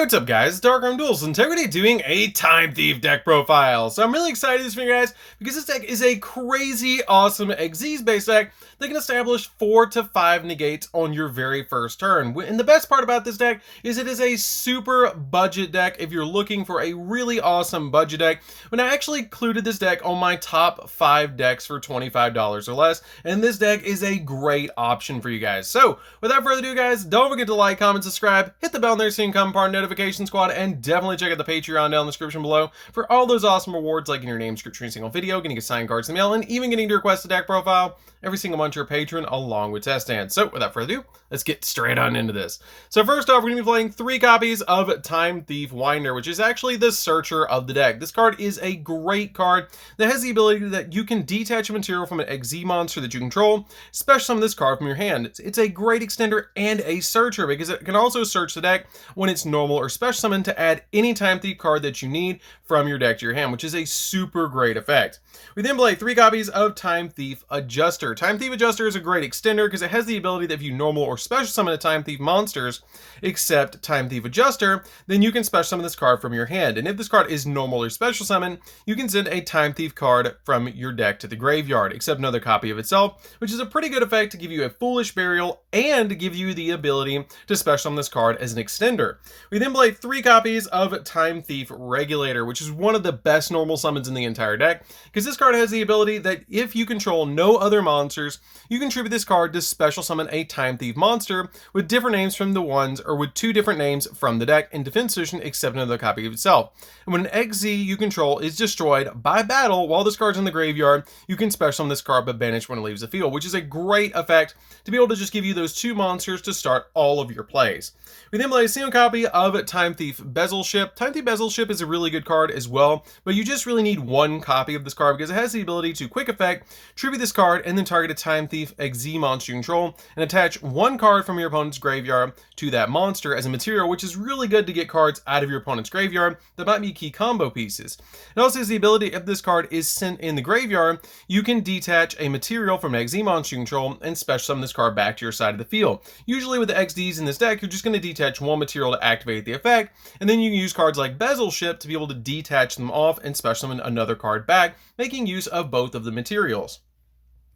Hey, what's up guys? Darkroom Duels, and today doing a Time Thief deck profile. So I'm really excited this for you guys because this deck is a crazy awesome Xyz based deck that can establish 4 to 5 negates on your very first turn. And the best part about this deck is it is a super budget deck if you're looking for a really awesome budget deck. When I actually included this deck on my top 5 decks for $25 or less, and this deck is a great option for you guys. So without further ado guys, don't forget to like, comment, subscribe, hit the bell there so you can come part of notification squad, and definitely check out the Patreon down in the description below for all those awesome rewards like getting your name scripted in a single video, getting a signed cards in the mail, and even getting to request a deck profile every single month to your patron along with test stands. So without further ado, let's get straight on into this. So first off, we're going to be playing 3 copies of Time Thief Winder, which is actually the searcher of the deck. This card is a great card that has the ability that you can detach a material from an Xyz monster that you control, special summon this card from your hand. It's a great extender and a searcher because it can also search the deck when it's normal or special summon to add any Time Thief card that you need from your deck to your hand, which is a super great effect. We then play 3 copies of Time Thief Adjuster. Time Thief Adjuster is a great extender because it has the ability that if you normal or special summon a Time Thief monsters except Time Thief Adjuster, then you can special summon this card from your hand. And if this card is normal or special summon, you can send a Time Thief card from your deck to the graveyard, except another copy of itself, which is a pretty good effect to give you a Foolish Burial and to give you the ability to special summon this card as an extender. We then play 3 copies of Time Thief Regulator, which is one of the best normal summons in the entire deck, because this card has the ability that if you control no other monsters, you can tribute this card to special summon a Time Thief monster with different names from the ones, or with 2 different names from the deck in defense position except another copy of itself. And when an Xyz you control is destroyed by battle while this card's in the graveyard, you can special summon this card but banish when it leaves the field, which is a great effect to be able to just give you those 2 monsters to start all of your plays. We then play a single copy of Time Thief Bezel Ship. Time Thief Bezel Ship is a really good card as well, but you just really need 1 copy of this card because it has the ability to quick effect, tribute this card, and then target a Time Thief Xyz monster you control, and attach 1 card from your opponent's graveyard to that monster as a material, which is really good to get cards out of your opponent's graveyard that might be key combo pieces. It also has the ability, if this card is sent in the graveyard, you can detach a material from an Xyz monster you control and special summon this card back to your side of the field. Usually with the XDs in this deck, you're just going to detach 1 material to activate the effect, and then you can use cards like Bezel Ship to be able to detach them off and special summon another card back, making use of both of the materials.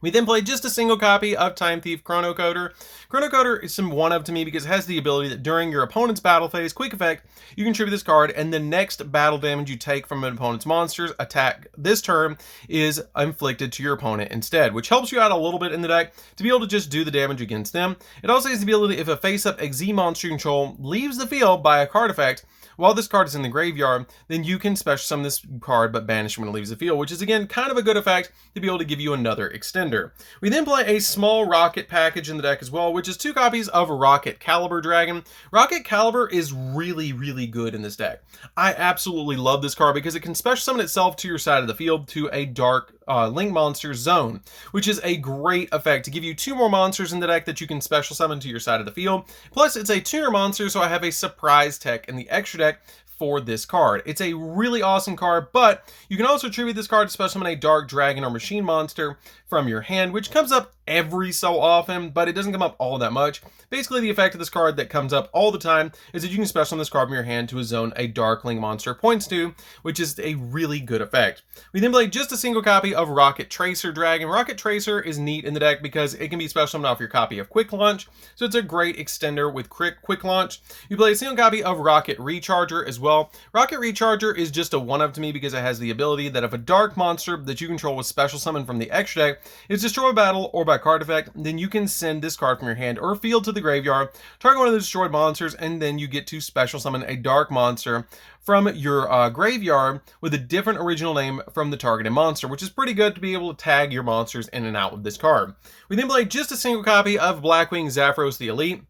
We then play just a single copy of Time Thief Chronocoder. Chronocoder is some one of to me because it has the ability that during your opponent's battle phase, quick effect, you can tribute this card, and the next battle damage you take from an opponent's monsters attack this turn is inflicted to your opponent instead, which helps you out a little bit in the deck to be able to just do the damage against them. It also has the ability if a face-up Xyz monster you control leaves the field by a card effect, while this card is in the graveyard, then you can special summon this card but banish when it leaves the field, which is again kind of a good effect to be able to give you another extender. We then play a small rocket package in the deck as well, which is 2 copies of Rocket Caliber Dragon. Rocket Caliber is really good in this deck. I absolutely love this card because it can special summon itself to your side of the field to a dark Link monster zone, which is a great effect to give you 2 more monsters in the deck that you can special summon to your side of the field. Plus it's a tuner monster, so I have a surprise tech in the extra deck for this card. It's a really awesome card, but you can also tribute this card to special summon a dark dragon or machine monster from your hand, which comes up every so often, but it doesn't come up all that much. Basically, the effect of this card that comes up all the time is that you can special summon this card from your hand to a zone a dark link monster points to, which is a really good effect. We then play just a single copy of Rocket Tracer Dragon. Rocket Tracer is neat in the deck because it can be special summoned off your copy of Quick Launch, so it's a great extender with Quick Launch. You play a single copy of Rocket Recharger as well. Rocket Recharger is just a one-of to me because it has the ability that if a dark monster that you control was special summoned from the extra deck is destroyed by battle or by card effect, then you can send this card from your hand or field to the graveyard, target one of the destroyed monsters, and then you get to special summon a dark monster from your graveyard with a different original name from the targeted monster, which is pretty good to be able to tag your monsters in and out with this card. We then play just a single copy of Blackwing Zaphros the Elite.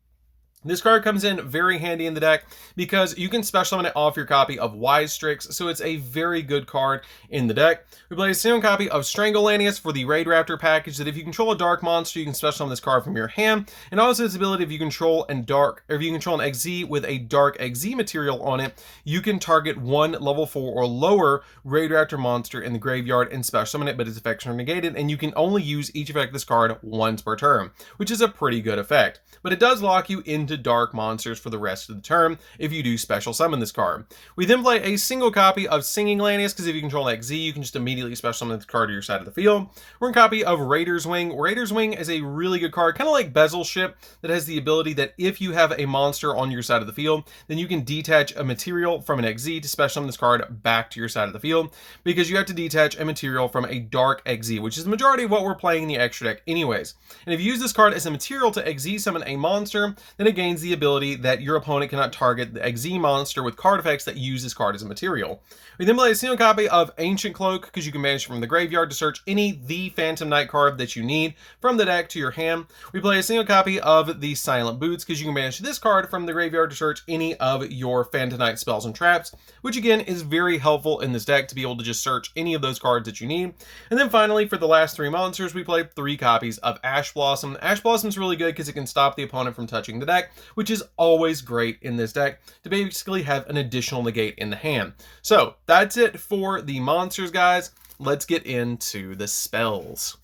This card comes in very handy in the deck because you can special summon it off your copy of Wise Strix, so it's a very good card in the deck. We play a single copy of Strangolanius for the Raid Raptor package that if you control a dark monster, you can special summon this card from your hand, and also its ability if you control an Xyz with a dark Xyz material on it, you can target 1 level 4 or lower Raid Raptor monster in the graveyard and special summon it, but its effects are negated, and you can only use each effect of this card once per turn, which is a pretty good effect. But it does lock you into into dark monsters for the rest of the turn if you do special summon this card. We then play a single copy of Singing Lanius, because if you control XZ, you can just immediately special summon this card to your side of the field. We're in copy of Raider's Wing. Raider's Wing is a really good card, kind of like Bezel Ship, that has the ability that if you have a monster on your side of the field, then you can detach a material from an XZ to special summon this card back to your side of the field, because you have to detach a material from a dark XZ, which is the majority of what we're playing in the extra deck anyways. And if you use this card as a material to XZ summon a monster, then it gains the ability that your opponent cannot target the XZ monster with card effects that use this card as a material. We then play a single copy of Ancient Cloak, because you can banish from the graveyard to search any The Phantom Knight card that you need from the deck to your hand. We play a single copy of the Silent Boots, because you can banish this card from the graveyard to search any of your Phantom Knight spells and traps, which again is very helpful in this deck to be able to just search any of those cards that you need. And then finally, for the last 3 monsters, we play 3 copies of Ash Blossom. Ash Blossom is really good because it can stop the opponent from touching the deck, which is always great in this deck to basically have an additional negate in the hand. So that's it for the monsters, guys. Let's get into the spells.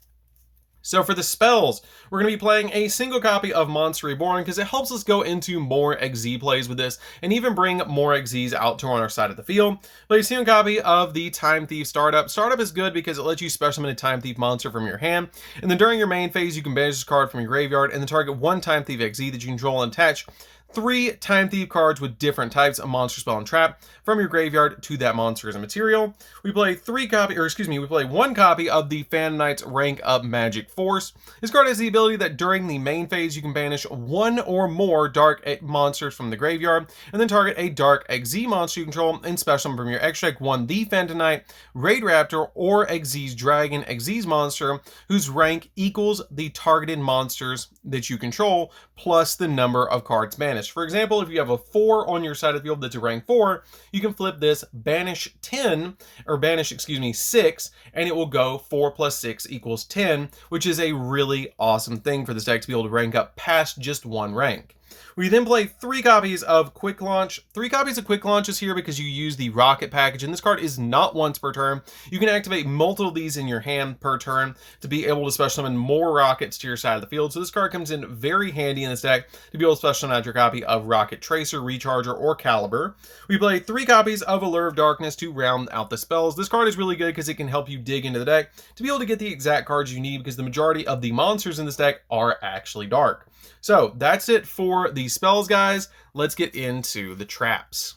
So for the spells, we're going to be playing a single copy of Monster Reborn because it helps us go into more XZ plays with this and even bring more XZs out to on our side of the field. Play a single copy of the Time Thief Startup. Startup is good because it lets you special summon a Time Thief monster from your hand, and then during your main phase you can banish this card from your graveyard and then target 1 Time Thief XZ that you control and attach 3 Time Thief cards with different types of monster, spell, and trap from your graveyard to that monster as a material. We play 1 copy of the Phantom Knight's Rank Up Magic Force. This card has the ability that during the main phase you can banish 1 or more dark monsters from the graveyard and then target a dark XZ monster you control and special from your extra deck 1 the Phantom Knight, Raid Raptor, or XZ's Dragon XZ's monster whose rank equals the targeted monsters that you control plus the number of cards banished. For example, if you have a 4 on your side of the field that's a rank 4, you can flip this banish 6, and it will go 4 plus 6 equals 10, which is a really awesome thing for this deck to be able to rank up past just 1 rank. We then play 3 copies of Quick Launch. 3 copies of Quick Launch is here because you use the Rocket package, and this card is not once per turn. You can activate multiple of these in your hand per turn to be able to special summon more rockets to your side of the field. So this card comes in very handy in this deck to be able to special summon out your copy of Rocket Tracer, Recharger, or Caliber. We play 3 copies of Allure of Darkness to round out the spells. This card is really good because it can help you dig into the deck to be able to get the exact cards you need because the majority of the monsters in this deck are actually dark. So that's it for the spells, guys. Let's get into the traps.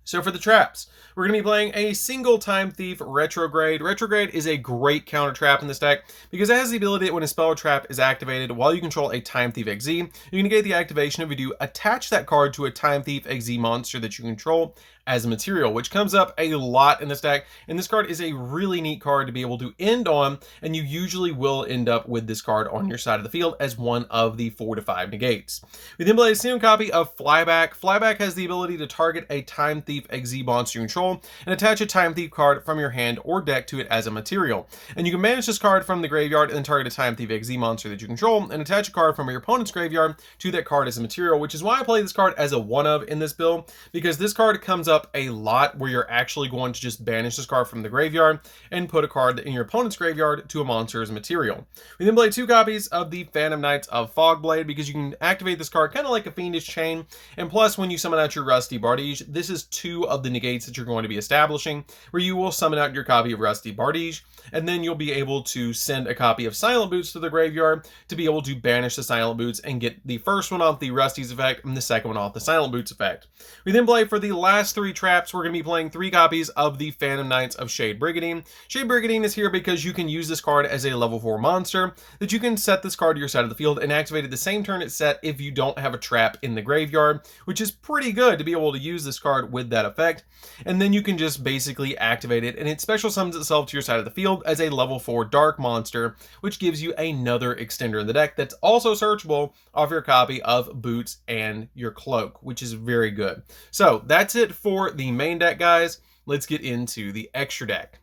So for the traps, we're going to be playing a single Time Thief Retrograde. Retrograde is a great counter trap in this deck because it has the ability that when a spell or trap is activated while you control a Time Thief XZ, you can negate the activation if you do attach that card to a Time Thief XZ monster that you control as a material, which comes up a lot in this deck, and this card is a really neat card to be able to end on, and you usually will end up with this card on your side of the field as one of the 4 to 5 negates. We then play a single copy of Flyback. Flyback has the ability to target a Time Thief XZ monster you control and attach a Time Thief card from your hand or deck to it as a material. And you can manage this card from the graveyard and then target a Time Thief XZ monster that you control and attach a card from your opponent's graveyard to that card as a material, which is why I play this card as a one-of in this build, because this card comes up a lot where you're actually going to just banish this card from the graveyard and put a card in your opponent's graveyard to a monster as a material. We then play 2 copies of the Phantom Knights of Fogblade because you can activate this card kind of like a Fiendish Chain, and plus when you summon out your Rusty Bardige, this is 2 of the negates that you're going to be establishing, where you will summon out your copy of Rusty Bardige, and then you'll be able to send a copy of Silent Boots to the graveyard to be able to banish the Silent Boots and get the first one off the Rusty's effect and the second one off the Silent Boots effect. We then play for the last 3 traps. We're going to be playing 3 copies of the Phantom Knights of Shade Brigandine. Shade Brigandine is here because you can use this card as a level 4 monster that you can set this card to your side of the field and activate it the same turn it's set if you don't have a trap in the graveyard, which is pretty good to be able to use this card with that effect. And then you can just basically activate it and it special summons itself to your side of the field as a level 4 dark monster, which gives you another extender in the deck that's also searchable off your copy of Boots and your Cloak, which is very good. So that's it for the main deck, guys. Let's get into the extra deck.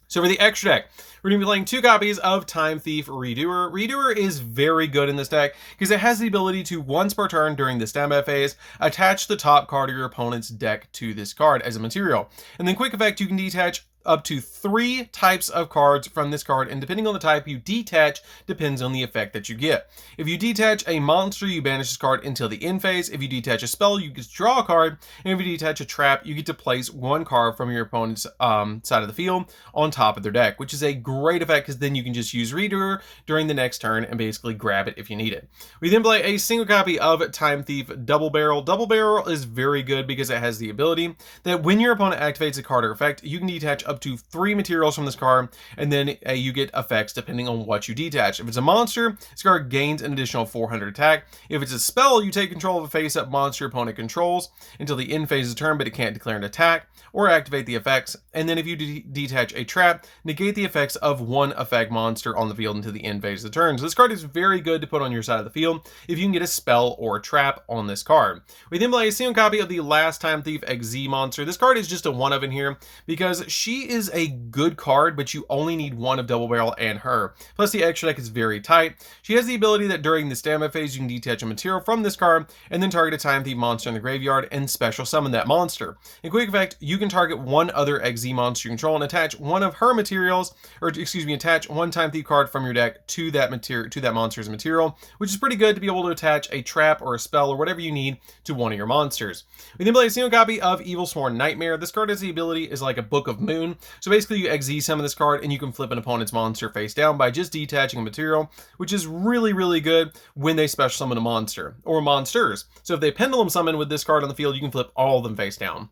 So for the extra deck, we're going to be playing 2 copies of Time Thief Redoer. Redoer is very good in this deck because it has the ability to, once per turn during the standby phase, attach the top card of your opponent's deck to this card as a material. And then quick effect, you can detach up to 3 types of cards from this card, and depending on the type you detach depends on the effect that you get. If you detach a monster, you banish this card until the end phase. If you detach a spell, you get to draw a card, and if you detach a trap, you get to place 1 card from your opponent's side of the field on top of their deck, which is a great effect because then you can just use Reader during the next turn and basically grab it if you need it. We then play a single copy of Time Thief Double Barrel. Double Barrel is very good because it has the ability that when your opponent activates a card or effect, you can detach up to 3 materials from this card, and then you get effects depending on what you detach. If it's a monster, this card gains an additional 400 attack. If it's a spell, you take control of a face-up monster your opponent controls until the end phase of the turn, but it can't declare an attack or activate the effects. And then if you detach a trap, negate the effects of 1 effect monster on the field until the end phase of the turn. So this card is very good to put on your side of the field if you can get a spell or a trap on this card. We then play a single copy of the Last Time Thief XZ monster. This card is just a one of in here because she is a good card, but you only need 1 of Double Barrel and her. Plus the extra deck is very tight. She has the ability that during the stamina phase, you can detach a material from this card and then target a Time Thief monster in the graveyard and special summon that monster. In quick effect, you can target 1 other XZ monster you control and attach 1 of her materials, or excuse me, attach 1 Time Thief card from your deck to that material, to that monster's material, which is pretty good to be able to attach a trap or a spell or whatever you need to one of your monsters. We then play a single copy of Evilsworn Nightmare. This card has the ability is like a Book of Moon. So basically you XZ summon this card and you can flip an opponent's monster face down by just detaching a material, which is really, really good when they special summon a monster or monsters. So if they pendulum summon with this card on the field, you can flip all of them face down.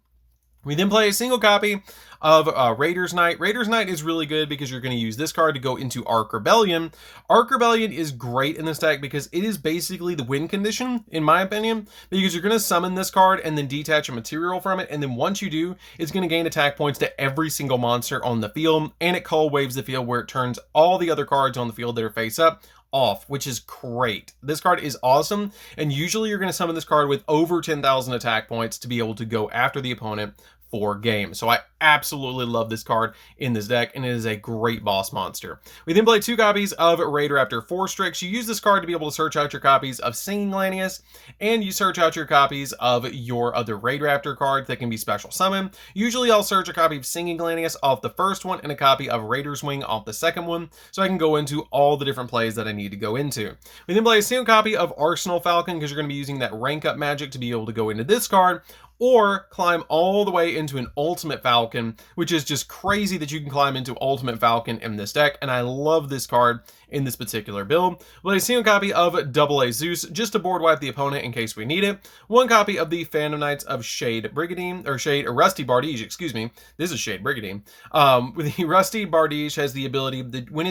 We then play a single copy of Raiders Knight. Raiders Knight is really good because you're going to use this card to go into Arc Rebellion. Arc Rebellion is great in this deck because it is basically the win condition, in my opinion, because you're going to summon this card and then detach a material from it, and then once you do, it's going to gain attack points to every single monster on the field, and it cold waves the field where it turns all the other cards on the field that are face up off, which is great. This card is awesome, and usually you're going to summon this card with over 10,000 attack points to be able to go after the opponent for games. So I absolutely love this card in this deck, and it is a great boss monster. We then play 2 copies of Raider Raptor Forstrix. You use this card to be able to search out your copies of Singing Lanius, and you search out your copies of your other Raider Raptor cards that can be special summon. Usually I'll search a copy of Singing Lanius off the first one and a copy of Raider's Wing off the second one, so I can go into all the different plays that I need to go into. We then play a single copy of Arsenal Falcon because you're going to be using that rank up magic to be able to go into this card, or climb all the way into an Ultimate Falcon, which is just crazy that you can climb into Ultimate Falcon in this deck, and I love this card in this particular build. We'll play a single copy of Double A Zeus just to board wipe the opponent in case we need it. 1 copy of the Phantom Knights of Shade Brigandine, or Rusty Bardige, excuse me. This is Shade Brigandine. The Rusty Bardige has the ability that when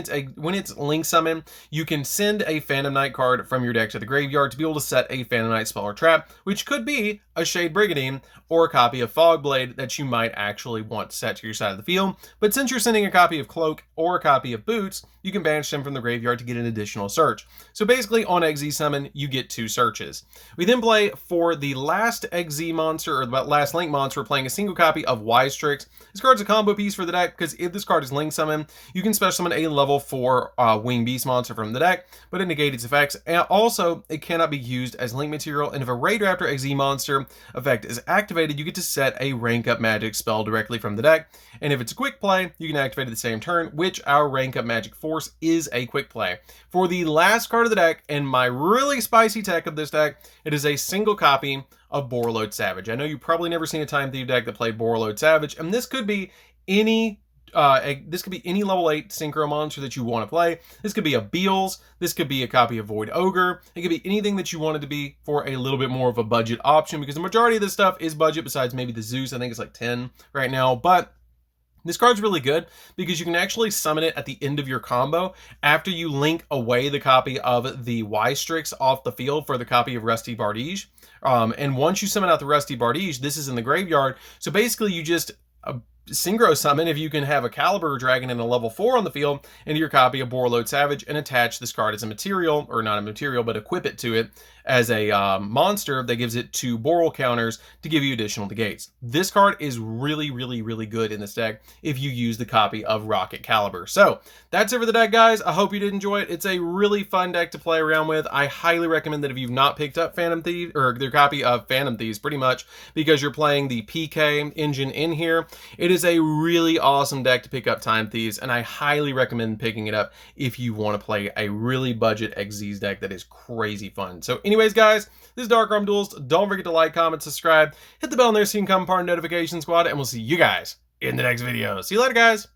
it's Link Summon, you can send a Phantom Knight card from your deck to the graveyard to be able to set a Phantom Knight spell or trap, which could be a Shade Brigandine or a copy of Fogblade that you might actually want set to your side of the field. But since you're sending a copy of Cloak or a copy of Boots, you can banish them from the graveyard to get an additional search. So basically on XZ Summon, you get 2 searches. We then play for the last XZ monster, or the last Link monster, we're playing a single copy of Wise Tricks. This card's a combo piece for the deck because if this card is Link Summon, you can special summon a level 4 Wing Beast monster from the deck, but it negates its effects. And also, it cannot be used as Link material, and if a Raider Raptor XZ monster effect is activated, you get to set a rank up magic spell directly from the deck. And if it's a quick play, you can activate it the same turn, which our rank up magic force is a quick play. For the last card of the deck, and my really spicy tech of this deck, it is a single copy of Borreload Savage. I know you've probably never seen a Time Thief deck that played Borreload Savage, and this could be any level 8 synchro monster that you want to play. This could be a Beals, this could be a copy of Void Ogre, it could be anything that you want it to be for a little bit more of a budget option, because the majority of this stuff is budget besides maybe the Zeus. I think it's like 10 right now, but this card's really good because you can actually summon it at the end of your combo after you link away the copy of the Wise Tricks off the field for the copy of Rusty Bardige. And once you summon out the Rusty Bardige, this is in the graveyard. So basically you just synchro summon, if you can have a Caliber Dragon and a level 4 on the field, into your copy of Borreload Savage and attach this card as a material, or not a material, but equip it to it as a monster that gives it 2 Boral counters to give you additional negates. This card is really, really, really good in this deck if you use the copy of Rocket Caliber. So that's it for the deck, guys. I hope you did enjoy it. It's a really fun deck to play around with. I highly recommend that if you've not picked up Phantom Thieves, or their copy of Phantom Thieves, pretty much, because you're playing the PK engine in here, it It is a really awesome deck to pick up Time Thieves, and I highly recommend picking it up if you want to play a really budget Xyz deck that is crazy fun. So anyways, guys, this is Dark Duels. Don't forget to like, comment, subscribe, hit the bell in there so you can become part of Notification Squad, and we'll see you guys in the next video. See you later, guys.